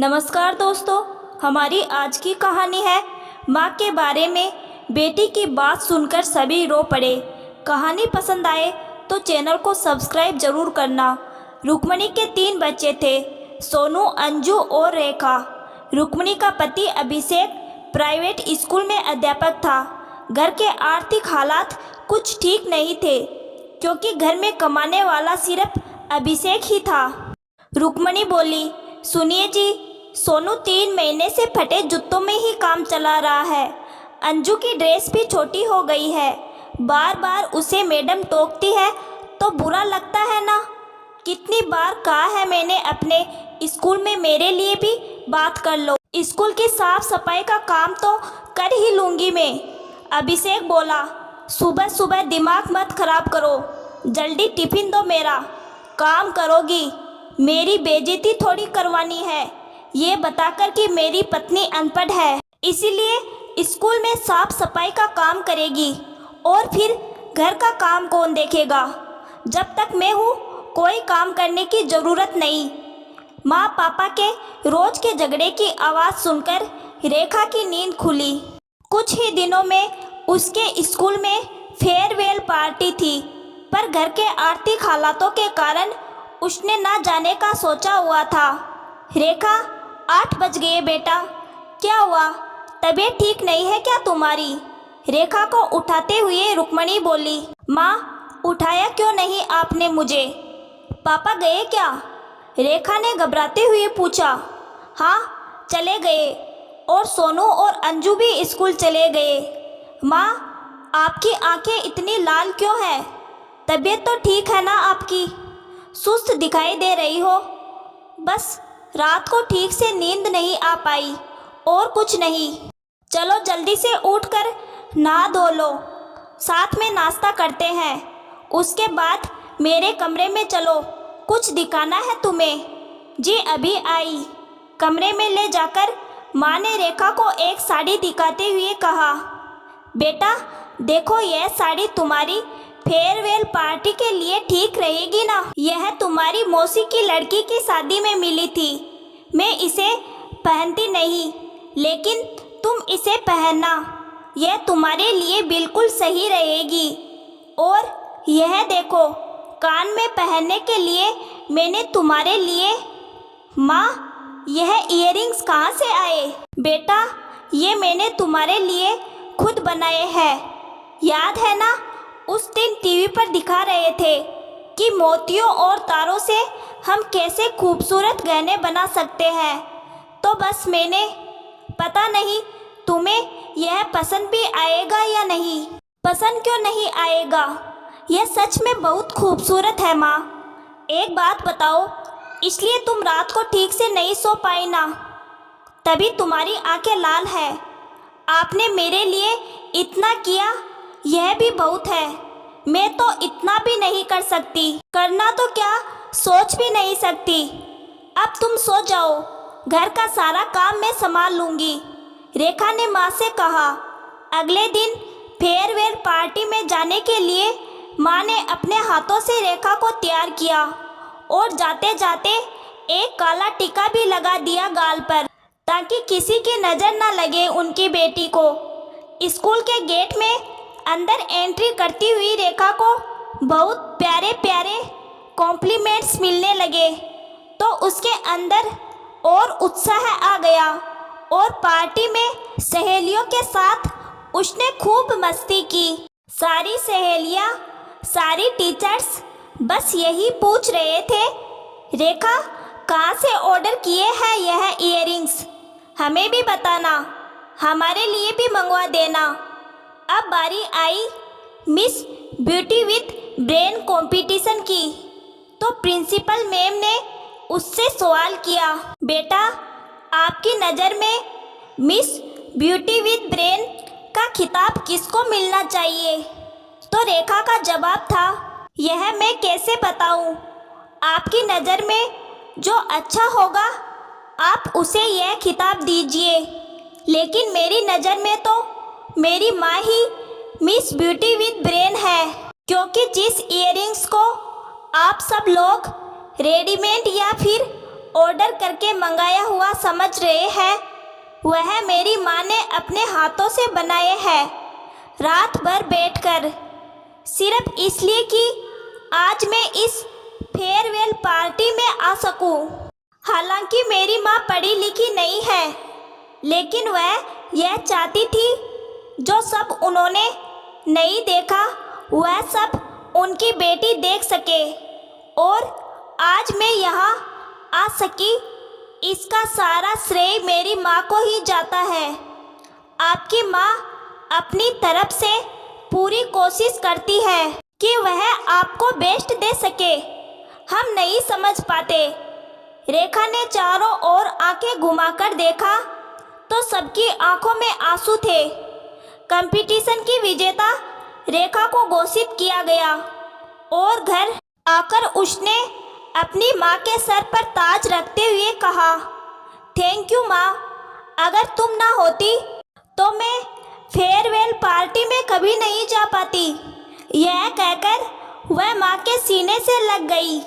नमस्कार दोस्तों, हमारी आज की कहानी है माँ के बारे में। बेटी की बात सुनकर सभी रो पड़े। कहानी पसंद आए तो चैनल को सब्सक्राइब जरूर करना। रुक्मणी के 3 बच्चे थे, सोनू, अंजू और रेखा। रुक्मणी का पति अभिषेक प्राइवेट स्कूल में अध्यापक था। घर के आर्थिक हालात कुछ ठीक नहीं थे क्योंकि घर में कमाने वाला सिर्फ अभिषेक ही था। रुक्मणी बोली, सुनिए जी, सोनू 3 महीने से फटे जूतों में ही काम चला रहा है। अंजू की ड्रेस भी छोटी हो गई है। बार बार उसे मैडम टोकती है तो बुरा लगता है ना। कितनी बार कहा है मैंने अपने स्कूल में मेरे लिए भी बात कर लो। स्कूल की साफ सफाई का काम तो कर ही लूँगी मैं। अभिषेक बोला, सुबह सुबह दिमाग मत खराब करो, जल्दी टिफिन दो मेरा। काम करोगी, मेरी बेइज्जती थोड़ी करवानी है, ये बताकर कि मेरी पत्नी अनपढ़ है इसीलिए स्कूल में साफ सफाई का काम करेगी और फिर घर का काम कौन देखेगा। जब तक मैं हूँ कोई काम करने की ज़रूरत नहीं। माँ पापा के रोज के झगड़े की आवाज़ सुनकर रेखा की नींद खुली। कुछ ही दिनों में उसके स्कूल में फेयरवेल पार्टी थी, पर घर के आर्थिक हालातों के कारण उसने ना जाने का सोचा हुआ था। रेखा, 8 बज गए बेटा, क्या हुआ? तबीयत ठीक नहीं है क्या तुम्हारी? रेखा को उठाते हुए रुक्मणी बोली। माँ, उठाया क्यों नहीं आपने मुझे? पापा गए क्या? रेखा ने घबराते हुए पूछा। हाँ, चले गए, और सोनू और अंजू भी स्कूल चले गए। माँ, आपकी आंखें इतनी लाल क्यों हैं? तबीयत तो ठीक है ना आपकी? सुस्त दिखाई दे रही हो। बस रात को ठीक से नींद नहीं आ पाई, और कुछ नहीं। चलो जल्दी से उठकर नहा धो लो, साथ में नाश्ता करते हैं। उसके बाद मेरे कमरे में चलो, कुछ दिखाना है तुम्हें। जी अभी आई। कमरे में ले जाकर माँ ने रेखा को एक साड़ी दिखाते हुए कहा, बेटा देखो, यह साड़ी तुम्हारी फेयरवेल पार्टी के लिए ठीक रहेगी ना? यह तुम्हारी मौसी की लड़की की शादी में मिली थी। मैं इसे पहनती नहीं, लेकिन तुम इसे पहनना, यह तुम्हारे लिए बिल्कुल सही रहेगी। और यह देखो, कान में पहनने के लिए मैंने तुम्हारे लिए। माँ, यह इयररिंग्स कहाँ से आए? बेटा, ये मैंने तुम्हारे लिए खुद बनाए हैं। याद है ना, उस दिन टीवी पर दिखा रहे थे कि मोतियों और तारों से हम कैसे खूबसूरत गहने बना सकते हैं। तो बस मैंने, पता नहीं तुम्हें यह पसंद भी आएगा या नहीं। पसंद क्यों नहीं आएगा? यह सच में बहुत खूबसूरत है माँ। एक बात बताओ, इसलिए तुम रात को ठीक से नहीं सो पाई ना? तभी तुम्हारी आंखें लाल है। आपने मेरे लिए इतना किया, यह भी बहुत है। मैं तो इतना भी नहीं कर सकती। करना तो क्या, सोच भी नहीं सकती। अब तुम सो जाओ, घर का सारा काम मैं संभाल लूँगी, रेखा ने माँ से कहा। अगले दिन फेयरवेल पार्टी में जाने के लिए माँ ने अपने हाथों से रेखा को तैयार किया और जाते जाते एक काला टीका भी लगा दिया गाल पर, ताकि किसी की नज़र न लगे उनकी बेटी को। स्कूल के गेट में अंदर एंट्री करती हुई रेखा को बहुत प्यारे प्यारे कॉम्प्लीमेंट्स मिलने लगे तो उसके अंदर और उत्साह आ गया, और पार्टी में सहेलियों के साथ उसने खूब मस्ती की। सारी सहेलियां, सारी टीचर्स बस यही पूछ रहे थे, रेखा कहाँ से ऑर्डर किए हैं यह इयररिंग्स? हमें भी बताना, हमारे लिए भी मंगवा देना। अब बारी I miss beauty with brain competition की, तो प्रिंसिपल मैम ने उससे सवाल किया, बेटा आपकी नज़र में मिस ब्यूटी विथ ब्रेन का खिताब किसको मिलना चाहिए? तो रेखा का जवाब था, यह मैं कैसे बताऊं? आपकी नज़र में जो अच्छा होगा आप उसे यह खिताब दीजिए। लेकिन मेरी नज़र में तो मेरी माँ ही मिस ब्यूटी विथ ब्रेन है, क्योंकि जिस इयररिंग्स को आप सब लोग रेडीमेड या फिर ऑर्डर करके मंगाया हुआ समझ रहे हैं, वह मेरी माँ ने अपने हाथों से बनाए हैं, रात भर बैठकर, सिर्फ इसलिए कि आज मैं इस फेयरवेल पार्टी में आ सकूं। हालांकि मेरी माँ पढ़ी लिखी नहीं है, लेकिन वह यह चाहती थी जो सब उन्होंने नहीं देखा वह सब उनकी बेटी देख सके, और आज मैं यहाँ आ सकी, इसका सारा श्रेय मेरी माँ को ही जाता है। आपकी माँ अपनी तरफ से पूरी कोशिश करती है कि वह आपको बेस्ट दे सके। हम नहीं समझ पाते। रेखा ने चारों ओर आंखें घुमाकर देखा तो सबकी आंखों में आंसू थे। कंपटीशन की विजेता रेखा को घोषित किया गया और घर आकर उसने अपनी माँ के सर पर ताज रखते हुए कहा, थैंक यू माँ, अगर तुम ना होती तो मैं फेयरवेल पार्टी में कभी नहीं जा पाती। यह कहकर वह माँ के सीने से लग गई।